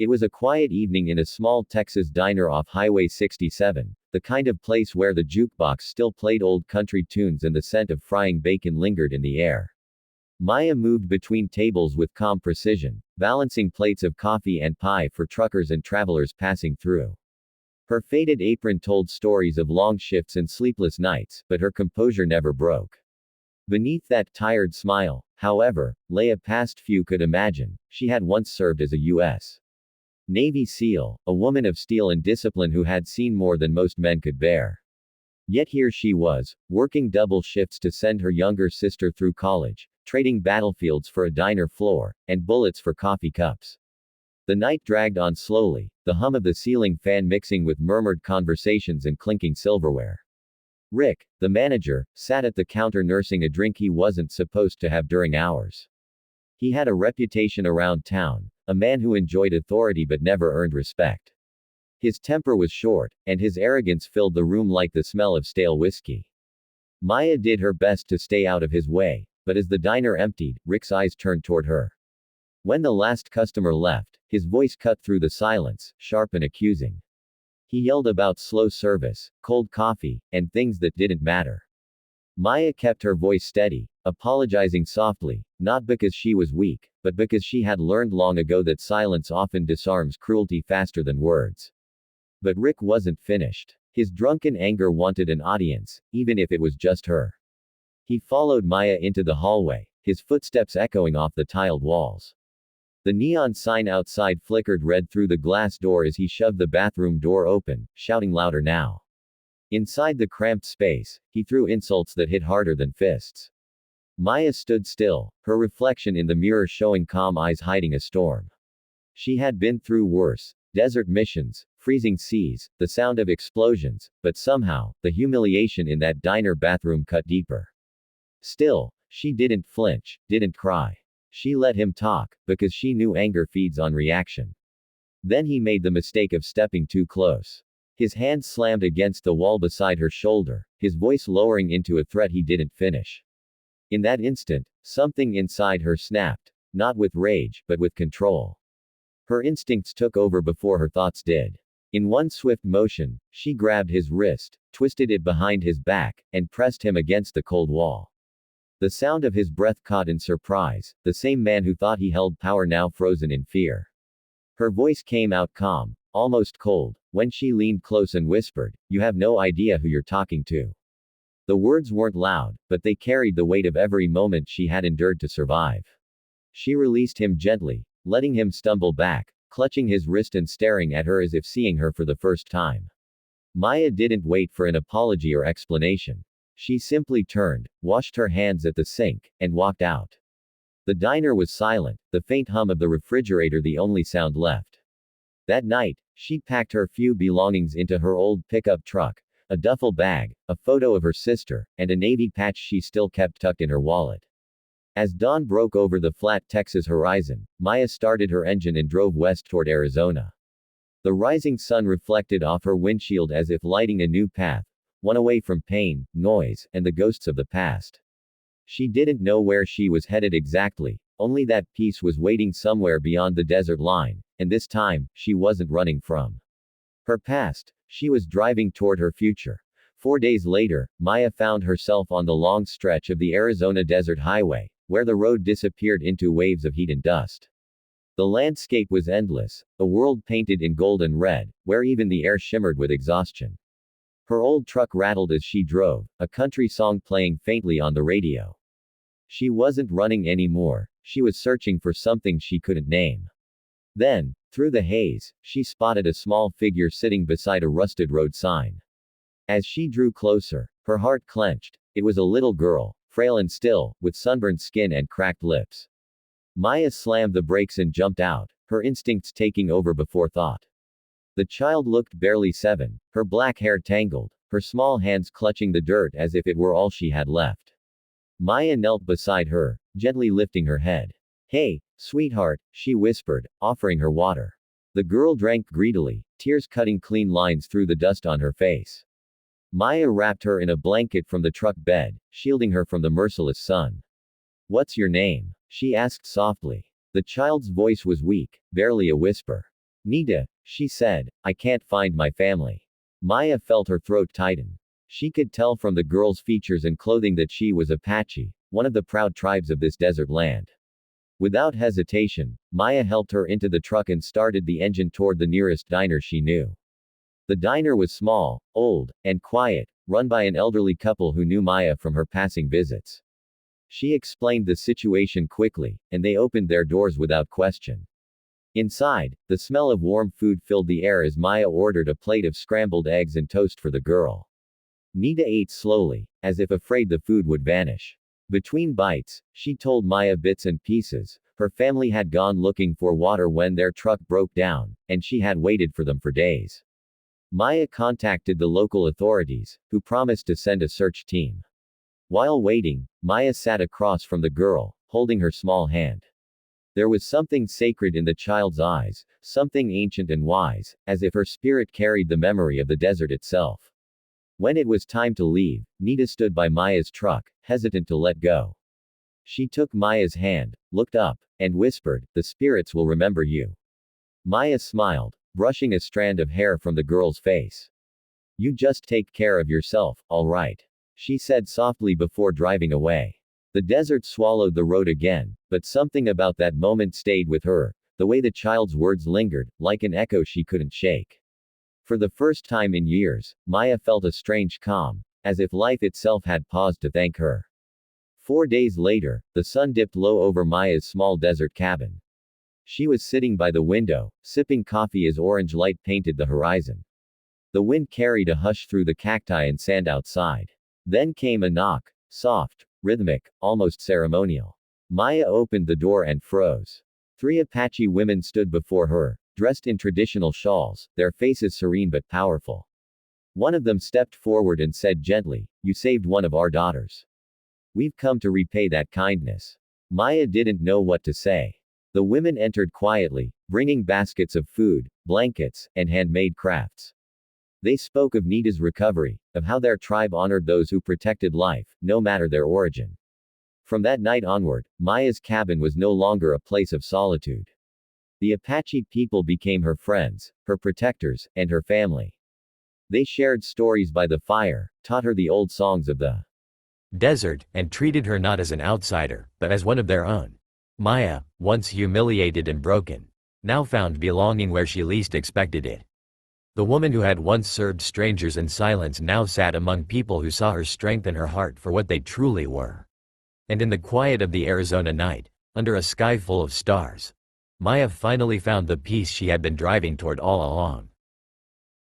It was a quiet evening in a small Texas diner off Highway 67, the kind of place where the jukebox still played old country tunes and the scent of frying bacon lingered in the air. Maya moved between tables with calm precision, balancing plates of coffee and pie for truckers and travelers passing through. Her faded apron told stories of long shifts and sleepless nights, but her composure never broke. Beneath that tired smile, however, lay a past few could imagine. She had once served as a U.S. Navy SEAL, a woman of steel and discipline who had seen more than most men could bear. Yet here she was, working double shifts to send her younger sister through college, trading battlefields for a diner floor, and bullets for coffee cups. The night dragged on slowly, the hum of the ceiling fan mixing with murmured conversations and clinking silverware. Rick, the manager, sat at the counter nursing a drink he wasn't supposed to have during hours. He had a reputation around town, a man who enjoyed authority but never earned respect. His temper was short, and his arrogance filled the room like the smell of stale whiskey. Maya did her best to stay out of his way, but as the diner emptied, Rick's eyes turned toward her. When the last customer left, his voice cut through the silence, sharp and accusing. He yelled about slow service, cold coffee, and things that didn't matter. Maya kept her voice steady, apologizing softly, not because she was weak, but because she had learned long ago that silence often disarms cruelty faster than words. But Rick wasn't finished. His drunken anger wanted an audience, even if it was just her. He followed Maya into the hallway, his footsteps echoing off the tiled walls. The neon sign outside flickered red through the glass door as he shoved the bathroom door open, shouting louder now. Inside the cramped space, he threw insults that hit harder than fists. Maya stood still, her reflection in the mirror showing calm eyes hiding a storm. She had been through worse: desert missions, freezing seas, the sound of explosions, but somehow, the humiliation in that diner bathroom cut deeper. Still, she didn't flinch, didn't cry. She let him talk, because she knew anger feeds on reaction. Then he made the mistake of stepping too close. His hand slammed against the wall beside her shoulder, his voice lowering into a threat he didn't finish. In that instant, something inside her snapped, not with rage, but with control. Her instincts took over before her thoughts did. In one swift motion, she grabbed his wrist, twisted it behind his back, and pressed him against the cold wall. The sound of his breath caught in surprise, the same man who thought he held power now frozen in fear. Her voice came out calm, almost cold, when she leaned close and whispered, "You have no idea who you're talking to." The words weren't loud, but they carried the weight of every moment she had endured to survive. She released him gently, letting him stumble back, clutching his wrist and staring at her as if seeing her for the first time. Maya didn't wait for an apology or explanation. She simply turned, washed her hands at the sink, and walked out. The diner was silent, the faint hum of the refrigerator the only sound left. That night, she packed her few belongings into her old pickup truck, a duffel bag, a photo of her sister, and a navy patch she still kept tucked in her wallet. As dawn broke over the flat Texas horizon, Maya started her engine and drove west toward Arizona. The rising sun reflected off her windshield as if lighting a new path, one away from pain, noise, and the ghosts of the past. She didn't know where she was headed exactly, only that peace was waiting somewhere beyond the desert line, and this time, she wasn't running from her past, she was driving toward her future. 4 days later, Maya found herself on the long stretch of the Arizona Desert Highway, where the road disappeared into waves of heat and dust. The landscape was endless, a world painted in gold and red, where even the air shimmered with exhaustion. Her old truck rattled as she drove, a country song playing faintly on the radio. She wasn't running anymore, she was searching for something she couldn't name. Then, through the haze, she spotted a small figure sitting beside a rusted road sign. As she drew closer, her heart clenched. It was a little girl, frail and still, with sunburned skin and cracked lips. Maya slammed the brakes and jumped out, her instincts taking over before thought. The child looked barely 7, her black hair tangled, her small hands clutching the dirt as if it were all she had left. Maya knelt beside her, gently lifting her head. "Hey, sweetheart," she whispered, offering her water. The girl drank greedily, tears cutting clean lines through the dust on her face. Maya wrapped her in a blanket from the truck bed, shielding her from the merciless sun. "What's your name?" she asked softly. The child's voice was weak, barely a whisper. Nita, she said, I can't find my family. Maya felt her throat tighten. She could tell from the girl's features and clothing that she was Apache, one of the proud tribes of this desert land. Without hesitation, Maya helped her into the truck and started the engine toward the nearest diner she knew. The diner was small, old, and quiet, run by an elderly couple who knew Maya from her passing visits. She explained the situation quickly, and they opened their doors without question. Inside, the smell of warm food filled the air as Maya ordered a plate of scrambled eggs and toast for the girl. Nita ate slowly, as if afraid the food would vanish. Between bites, she told Maya bits and pieces. Her family had gone looking for water when their truck broke down, and she had waited for them for days. Maya contacted the local authorities, who promised to send a search team. While waiting, Maya sat across from the girl, holding her small hand. There was something sacred in the child's eyes, something ancient and wise, as if her spirit carried the memory of the desert itself. When it was time to leave, Nita stood by Maya's truck, hesitant to let go. She took Maya's hand, looked up, and whispered, "The spirits will remember you." Maya smiled, brushing a strand of hair from the girl's face. "You just take care of yourself, all right?" she said softly before driving away. The desert swallowed the road again, but something about that moment stayed with her, the way the child's words lingered, like an echo she couldn't shake. For the first time in years, Maya felt a strange calm, as if life itself had paused to thank her. 4 days later, the sun dipped low over Maya's small desert cabin. She was sitting by the window, sipping coffee as orange light painted the horizon. The wind carried a hush through the cacti and sand outside. Then came a knock, soft, rhythmic, almost ceremonial. Maya opened the door and froze. 3 Apache women stood before her, dressed in traditional shawls, their faces serene but powerful. One of them stepped forward and said gently, "You saved one of our daughters. We've come to repay that kindness." Maya didn't know what to say. The women entered quietly, bringing baskets of food, blankets, and handmade crafts. They spoke of Nita's recovery, of how their tribe honored those who protected life, no matter their origin. From that night onward, Maya's cabin was no longer a place of solitude. The Apache people became her friends, her protectors, and her family. They shared stories by the fire, taught her the old songs of the desert, and treated her not as an outsider, but as one of their own. Maya, once humiliated and broken, now found belonging where she least expected it. The woman who had once served strangers in silence now sat among people who saw her strength and her heart for what they truly were. And in the quiet of the Arizona night, under a sky full of stars, Maya finally found the peace she had been driving toward all along.